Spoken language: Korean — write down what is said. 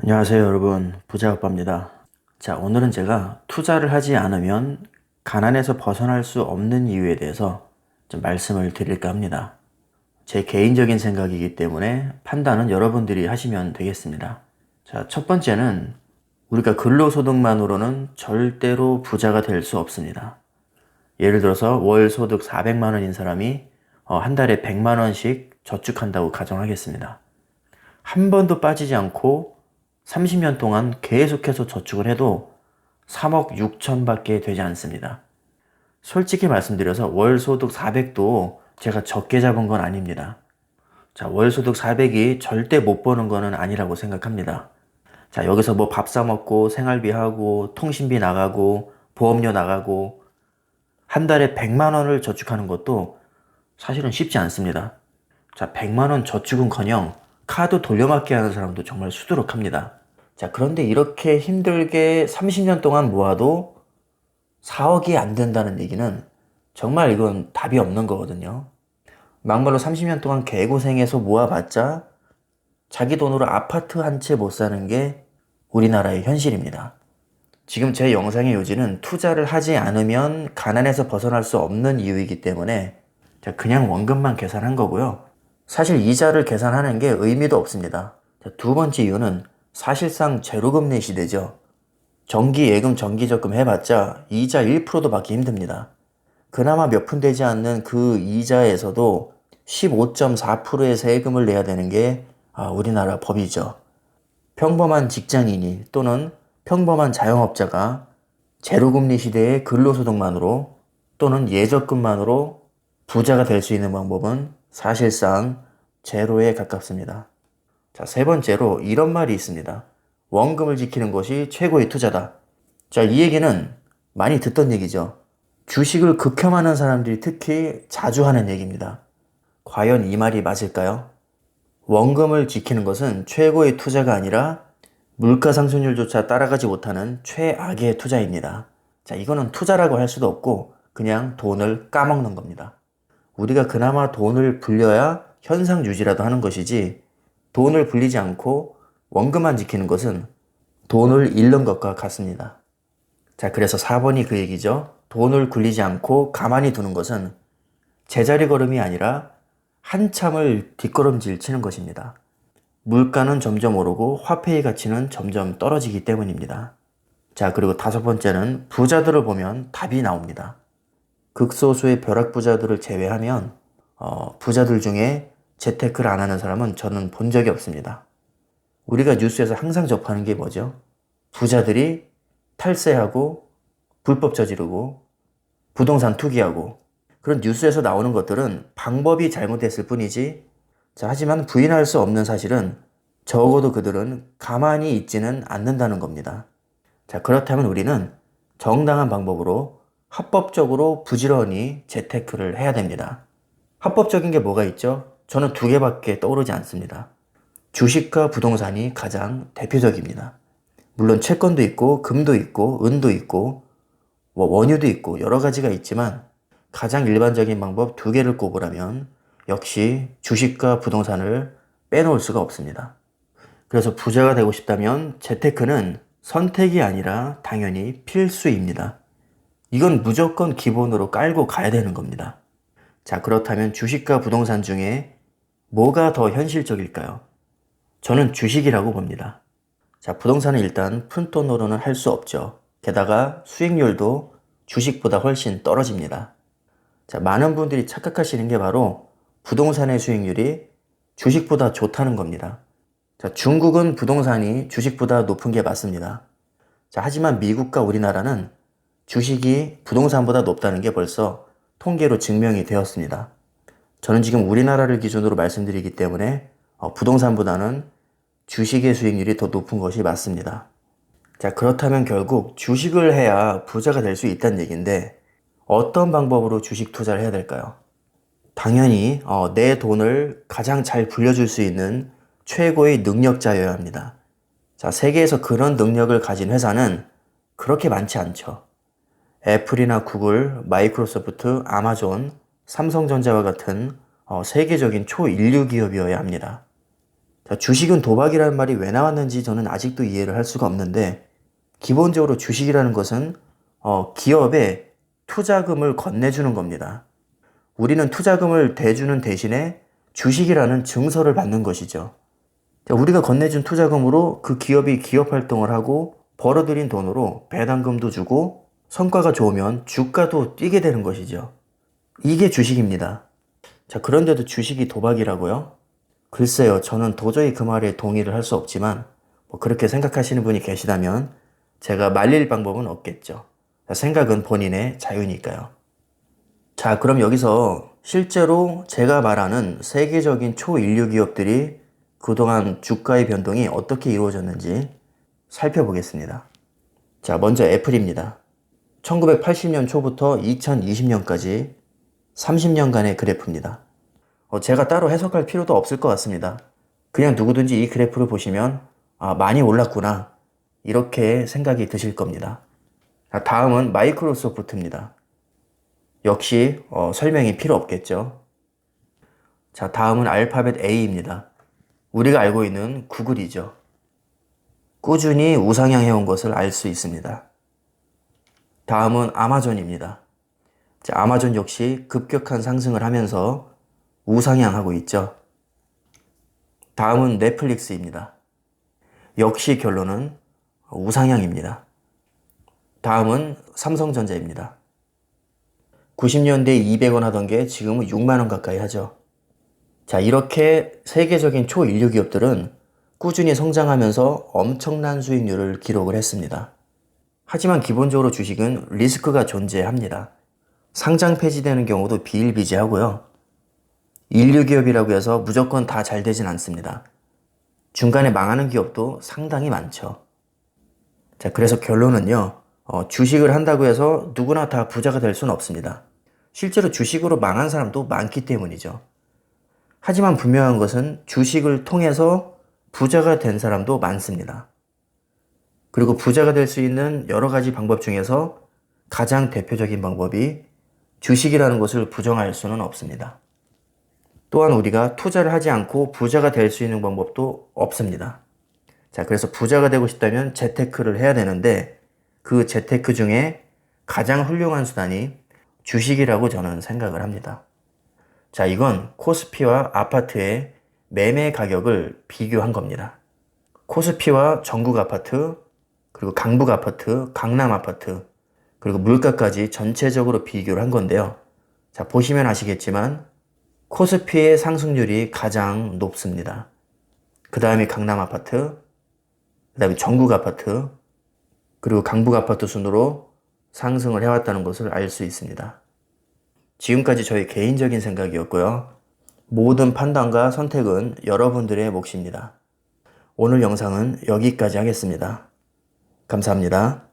안녕하세요 여러분, 부자아빠입니다. 자, 오늘은 제가 투자를 하지 않으면 가난에서 벗어날 수 없는 이유에 대해서 좀 말씀을 드릴까 합니다. 제 개인적인 생각이기 때문에 판단은 여러분들이 하시면 되겠습니다. 자, 첫 번째는 우리가 근로소득만으로는 절대로 부자가 될 수 없습니다. 예를 들어서 월 소득 400만 원인 사람이 한 달에 100만 원씩 저축한다고 가정하겠습니다. 한 번도 빠지지 않고 30년 동안 계속해서 저축을 해도 3억 6천 밖에 되지 않습니다. 솔직히 말씀드려서 월 소득 400도 제가 적게 잡은 건 아닙니다. 자, 월 소득 400이 절대 못 버는 거는 아니라고 생각합니다. 자, 여기서 뭐 밥 사 먹고 생활비 하고 통신비 나가고 보험료 나가고 한 달에 100만 원을 저축하는 것도 사실은 쉽지 않습니다. 자, 100만 원 저축은커녕 카드 돌려막기 하는 사람도 정말 수두룩합니다. 자, 그런데 이렇게 힘들게 30년 동안 모아도 4억이 안 된다는 얘기는 정말 이건 답이 없는 거거든요. 막말로 30년 동안 개고생해서 모아봤자 자기 돈으로 아파트 한 채 못 사는 게 우리나라의 현실입니다. 지금 제 영상의 요지는 투자를 하지 않으면 가난에서 벗어날 수 없는 이유이기 때문에 그냥 원금만 계산한 거고요. 사실 이자를 계산하는 게 의미도 없습니다. 두 번째 이유는 사실상 제로금리 시대죠. 정기, 예금, 정기적금 해봤자 이자 1%도 받기 힘듭니다. 그나마 몇 푼 되지 않는 그 이자에서도 15.4%의 세금을 내야 되는 게 우리나라 법이죠. 평범한 직장인이 또는 평범한 자영업자가 제로금리 시대의 근로소득만으로 또는 예적금만으로 부자가 될 수 있는 방법은 사실상 제로에 가깝습니다. 자, 세 번째로 이런 말이 있습니다. 원금을 지키는 것이 최고의 투자다. 자, 이 얘기는 많이 듣던 얘기죠. 주식을 극혐하는 사람들이 특히 자주 하는 얘기입니다. 과연 이 말이 맞을까요? 원금을 지키는 것은 최고의 투자가 아니라 물가 상승률조차 따라가지 못하는 최악의 투자입니다. 자, 이거는 투자라고 할 수도 없고 그냥 돈을 까먹는 겁니다. 우리가 그나마 돈을 불려야 현상 유지라도 하는 것이지 돈을 불리지 않고 원금만 지키는 것은 돈을 잃는 것과 같습니다. 자, 그래서 4번이 그 얘기죠. 돈을 굴리지 않고 가만히 두는 것은 제자리 걸음이 아니라 한참을 뒷걸음질 치는 것입니다. 물가는 점점 오르고 화폐의 가치는 점점 떨어지기 때문입니다. 자, 그리고 다섯 번째는 부자들을 보면 답이 나옵니다. 극소수의 벼락부자들을 제외하면 부자들 중에 재테크를 안 하는 사람은 저는 본 적이 없습니다. 우리가 뉴스에서 항상 접하는 게 뭐죠? 부자들이 탈세하고 불법 저지르고 부동산 투기하고 그런 뉴스에서 나오는 것들은 방법이 잘못됐을 뿐이지. 자, 하지만 부인할 수 없는 사실은 적어도 그들은 가만히 있지는 않는다는 겁니다. 자, 그렇다면 우리는 정당한 방법으로 합법적으로 부지런히 재테크를 해야 됩니다. 합법적인 게 뭐가 있죠? 저는 두 개밖에 떠오르지 않습니다. 주식과 부동산이 가장 대표적입니다. 물론 채권도 있고 금도 있고 은도 있고 원유도 있고 여러 가지가 있지만 가장 일반적인 방법 두 개를 꼽으라면 역시 주식과 부동산을 빼놓을 수가 없습니다. 그래서 부자가 되고 싶다면 재테크는 선택이 아니라 당연히 필수입니다. 이건 무조건 기본으로 깔고 가야 되는 겁니다. 자, 그렇다면 주식과 부동산 중에 뭐가 더 현실적일까요? 저는 주식이라고 봅니다. 자, 부동산은 일단 푼돈으로는 할 수 없죠. 게다가 수익률도 주식보다 훨씬 떨어집니다. 자, 많은 분들이 착각하시는 게 바로 부동산의 수익률이 주식보다 좋다는 겁니다. 자, 중국은 부동산이 주식보다 높은 게 맞습니다. 자, 하지만 미국과 우리나라는 주식이 부동산보다 높다는 게 벌써 통계로 증명이 되었습니다. 저는 지금 우리나라를 기준으로 말씀드리기 때문에 부동산보다는 주식의 수익률이 더 높은 것이 맞습니다. 자, 그렇다면 결국 주식을 해야 부자가 될 수 있다는 얘기인데 어떤 방법으로 주식 투자를 해야 될까요? 당연히 내 돈을 가장 잘 불려줄 수 있는 최고의 능력자여야 합니다. 자, 세계에서 그런 능력을 가진 회사는 그렇게 많지 않죠. 애플이나 구글, 마이크로소프트, 아마존, 삼성전자와 같은 세계적인 초인류 기업이어야 합니다. 자, 주식은 도박이라는 말이 왜 나왔는지 저는 아직도 이해를 할 수가 없는데, 기본적으로 주식이라는 것은 기업에 투자금을 건네주는 겁니다. 우리는 투자금을 대주는 대신에 주식이라는 증서를 받는 것이죠. 자, 우리가 건네준 투자금으로 그 기업이 기업 활동을 하고 벌어들인 돈으로 배당금도 주고 성과가 좋으면 주가도 뛰게 되는 것이죠. 이게 주식입니다. 자, 그런데도 주식이 도박이라고요? 글쎄요, 저는 도저히 그 말에 동의를 할 수 없지만 그렇게 생각하시는 분이 계시다면 제가 말릴 방법은 없겠죠. 자, 생각은 본인의 자유니까요. 자, 그럼 여기서 실제로 제가 말하는 세계적인 초인류 기업들이 그동안 주가의 변동이 어떻게 이루어졌는지 살펴보겠습니다. 자, 먼저 애플입니다. 1980년 초부터 2020년까지 30년간의 그래프입니다. 제가 따로 해석할 필요도 없을 것 같습니다. 그냥 누구든지 이 그래프를 보시면 많이 올랐구나 이렇게 생각이 드실 겁니다. 자, 다음은 마이크로소프트입니다. 역시 설명이 필요 없겠죠. 자, 다음은 알파벳 A입니다. 우리가 알고 있는 구글이죠. 꾸준히 우상향해온 것을 알 수 있습니다. 다음은 아마존입니다. 자, 아마존 역시 급격한 상승을 하면서 우상향하고 있죠. 다음은 넷플릭스입니다. 역시 결론은 우상향입니다. 다음은 삼성전자입니다. 90년대에 200원 하던 게 지금은 6만원 가까이 하죠. 자, 이렇게 세계적인 초인류 기업들은 꾸준히 성장하면서 엄청난 수익률을 기록을 했습니다. 하지만 기본적으로 주식은 리스크가 존재합니다. 상장 폐지되는 경우도 비일비재하고요. 인류 기업이라고 해서 무조건 다 잘 되진 않습니다. 중간에 망하는 기업도 상당히 많죠. 자, 그래서 결론은요. 주식을 한다고 해서 누구나 다 부자가 될 수는 없습니다. 실제로 주식으로 망한 사람도 많기 때문이죠. 하지만 분명한 것은 주식을 통해서 부자가 된 사람도 많습니다. 그리고 부자가 될 수 있는 여러 가지 방법 중에서 가장 대표적인 방법이 주식이라는 것을 부정할 수는 없습니다. 또한 우리가 투자를 하지 않고 부자가 될 수 있는 방법도 없습니다. 자, 그래서 부자가 되고 싶다면 재테크를 해야 되는데 그 재테크 중에 가장 훌륭한 수단이 주식이라고 저는 생각을 합니다. 자, 이건 코스피와 아파트의 매매 가격을 비교한 겁니다. 코스피와 전국 아파트, 그리고 강북 아파트, 강남 아파트, 그리고 물가까지 전체적으로 비교를 한 건데요. 자, 보시면 아시겠지만 코스피의 상승률이 가장 높습니다. 그 다음에 강남 아파트, 그 다음에 전국 아파트, 그리고 강북 아파트 순으로 상승을 해왔다는 것을 알 수 있습니다. 지금까지 저의 개인적인 생각이었고요. 모든 판단과 선택은 여러분들의 몫입니다. 오늘 영상은 여기까지 하겠습니다. 감사합니다.